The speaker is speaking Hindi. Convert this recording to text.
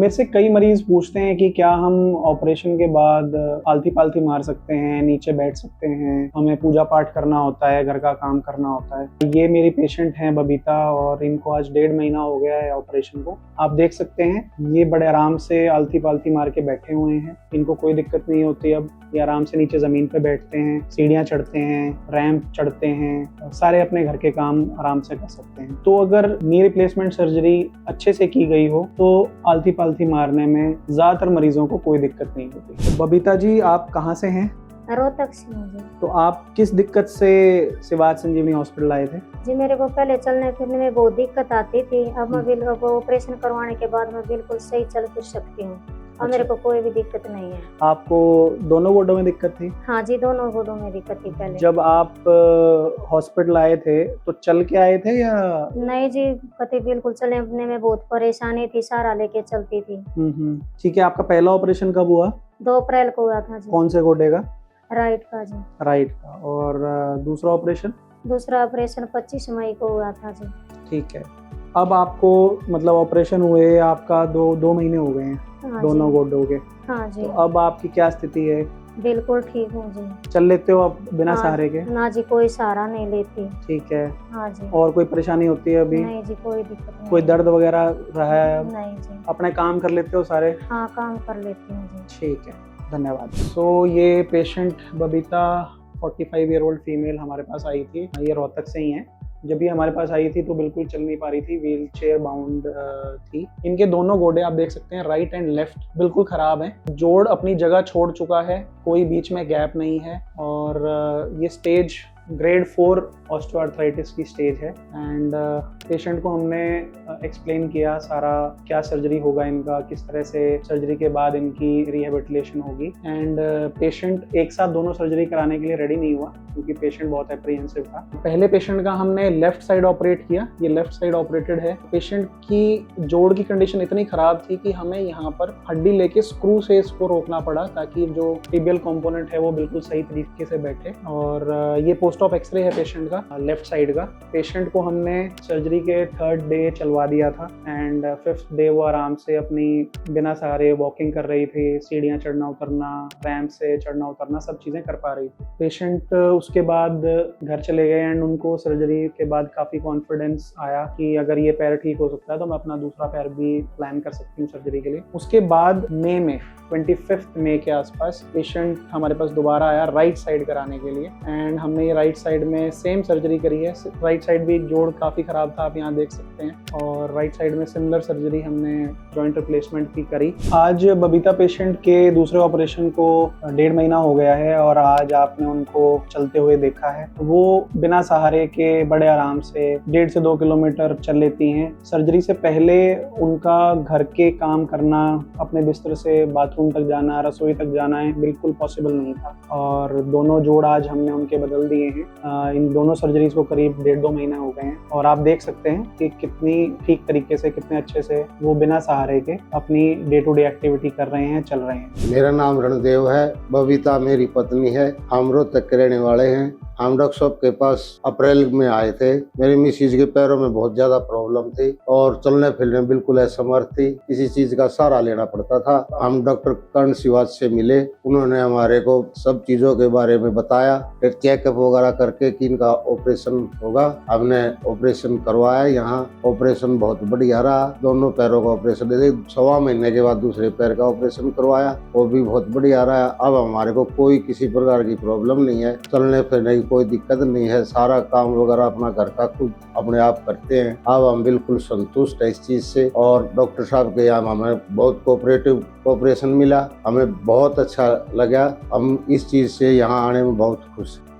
मेरे से कई मरीज पूछते हैं कि क्या हम ऑपरेशन के बाद आलती पालती मार सकते हैं, नीचे बैठ सकते हैं, हमें पूजा पाठ करना होता है, घर का काम करना होता है। ये मेरी पेशेंट हैं बबीता और इनको आज 1.5 महीना हो गया है ऑपरेशन को। आप देख सकते हैं ये बड़े आराम से आलती पालती मार के बैठे हुए हैं, इनको कोई दिक्कत नहीं होती। अब ये आराम से नीचे जमीन पे बैठते हैं, सीढ़ियाँ चढ़ते हैं, रैंप चढ़ते हैं, सारे अपने घर के काम आराम से कर सकते हैं। तो अगर नी रिप्लेसमेंट सर्जरी अच्छे से की गई हो तो आलती पालती मारने में ज्यादातर मरीजों को कोई दिक्कत नहीं होती। तो बबीता जी, आप कहाँ से हैं? रोहतक से हूँ जी। तो आप किस दिक्कत से सिवाज संजीवनी हॉस्पिटल आए थे? जी मेरे को पहले चलने फिरने में बहुत दिक्कत आती थी। अब मैं बिल्कुल ऑपरेशन करवाने के बाद मैं बिल्कुल सही चल फिर सकती हूँ और मेरे को कोई भी दिक्कत नहीं है। आपको दोनों गोडों में दिक्कत थी? हाँ जी, दोनों गोडों में दिक्कत थी पहले। जब आप हॉस्पिटल आए थे तो चल के आए थे या? नहीं जी, कभी बिल्कुल चलने में बहुत परेशानी थी, सहारा लेके चलती थी। ठीक है। आपका पहला ऑपरेशन कब हुआ? 2 अप्रैल को हुआ था जी। कौन से गोडे का? राइट का जी। राइट का। और दूसरा ऑपरेशन? दूसरा ऑपरेशन 25 मई को हुआ था जी। ठीक है। अब आपको मतलब ऑपरेशन हुए आपका 2 महीने हो गए हैं। हाँ दोनों जी। गोडों के। हाँ जी। तो अब आपकी क्या स्थिति है? बिल्कुल ठीक हूँ जी। चल लेते हो आप बिना सहारे के? ना जी, कोई सहारा नहीं लेती। ठीक है। हाँ जी। और कोई परेशानी होती है अभी? नहीं जी, कोई दिक्कत नहीं। कोई दर्द वगैरह रहा है अब? नहीं जी। अपने काम कर लेते हो सारे? हाँ, काम कर लेती हूँ जी। ठीक है, धन्यवाद। सो ये patient Babita 45 year old female हमारे पास आई थी। ये रोहतक से ही है। जब ये हमारे पास आई थी तो बिल्कुल चल नहीं पा रही थी, व्हील चेयर बाउंड थी। इनके दोनों गोडे आप देख सकते हैं, राइट एंड लेफ्ट बिल्कुल खराब हैं। जोड़ अपनी जगह छोड़ चुका है, कोई बीच में गैप नहीं है और ये स्टेज ग्रेड 4 ऑस्टियोआर्थराइटिस की स्टेज है। एंड पेशेंट को हमने एक्सप्लेन किया सारा क्या सर्जरी होगा इनका, किस तरह से सर्जरी के बाद इनकी रिहेबिलिटेशन होगी। एंड पेशेंट एक साथ दोनों सर्जरी कराने के लिए रेडी नहीं हुआ क्योंकि पेशेंट बहुत एप्रीहेंसिव था। पहले पेशेंट का हमने लेफ्ट साइड ऑपरेट किया, ये लेफ्ट साइड ऑपरेटेड है। पेशेंट की जोड़ की कंडीशन इतनी खराब थी कि हमें यहाँ पर हड्डी लेके स्क्रू से इसको रोकना पड़ा ताकि जो टिबियल कंपोनेंट है वो बिल्कुल सही तरीके से बैठे। और ये पोस्ट ऑफ एक्सरे है पेशेंट का, लेफ्ट साइड का। पेशेंट को हमने सर्जरी के 3rd डे चलवा दिया था एंड 5th डे वो आराम से अपनी बिना सहारे वॉकिंग कर रही थी, सीढ़ियाँ चढ़ना उतरना, रैंप से चढ़ना उतरना, सब चीज़ें कर पा रही थी। पेशेंट उसके बाद घर चले गए एंड उनको सर्जरी के बाद काफ़ी कॉन्फिडेंस आया कि अगर ये पैर ठीक हो सकता है तो मैं अपना दूसरा पैर भी प्लान कर सकती हूँ सर्जरी के लिए। उसके बाद मई में 25 मई के आसपास पेशेंट हमारे पास दोबारा आया राइट साइड कराने के लिए एंड हमने ये राइट साइड में सेम सर्जरी करी है। राइट साइड भी जोड़ काफ़ी ख़राब था, आप यहाँ देख सकते हैं। और राइट साइड में सिमिलर सर्जरी हमने जॉइंट रिप्लेसमेंट की करी। आज बबीता पेशेंट के दूसरे ऑपरेशन को 1.5 महीना हो गया है और आज आपने उनको चलते हुए देखा है। वो बिना सहारे के बड़े आराम से 1.5 से 2 किलोमीटर चल लेती हैं। सर्जरी से पहले उनका घर के काम करना, अपने बिस्तर से बाथरूम तक जाना, रसोई तक जाना है बिल्कुल पॉसिबल नहीं था। और दोनों जोड़ आज हमने उनके बदल दिए हैं। इन दोनों सर्जरीज को करीब 1.5-2 महीने हो गए हैं और आप देख सकते हैं कि कितनी ठीक तरीके से, कितने अच्छे से वो बिना सहारे के अपनी डे टू डे एक्टिविटी कर रहे हैं, चल रहे हैं। मेरा नाम रणदेव है, बबीता मेरी पत्नी है। हम रोहतक के रहने वाले हैं। हम डॉक्टर साहब के पास अप्रैल में आए थे। मेरी मिसेज के पैरों में बहुत ज्यादा प्रॉब्लम थी और चलने फिरने बिल्कुल असमर्थ थी, किसी चीज का सहारा लेना पड़ता था। हम डॉक्टर कर्ण शिवाज से मिले, उन्होंने हमारे को सब चीजों के बारे में बताया, फिर चेकअप वगैरह करके कि इनका ऑपरेशन होगा। हमने ऑपरेशन करवाया। यहाँ ऑपरेशन बहुत बढ़िया रहा। दोनों पैरों का ऑपरेशन 1.25 महीने के बाद दूसरे पैर का ऑपरेशन करवाया, वो भी बहुत बढ़िया रहा। अब हमारे को कोई किसी प्रकार की प्रॉब्लम नहीं है, चलने फिरने कोई दिक्कत नहीं है। सारा काम वगैरह अपना घर का खुद अपने आप करते हैं। अब हम बिल्कुल संतुष्ट है इस चीज से और डॉक्टर साहब के यहाँ हमें बहुत कोऑपरेटिव ऑपरेशन मिला, हमें बहुत अच्छा लगा। हम इस चीज से यहाँ आने में बहुत खुश हैं।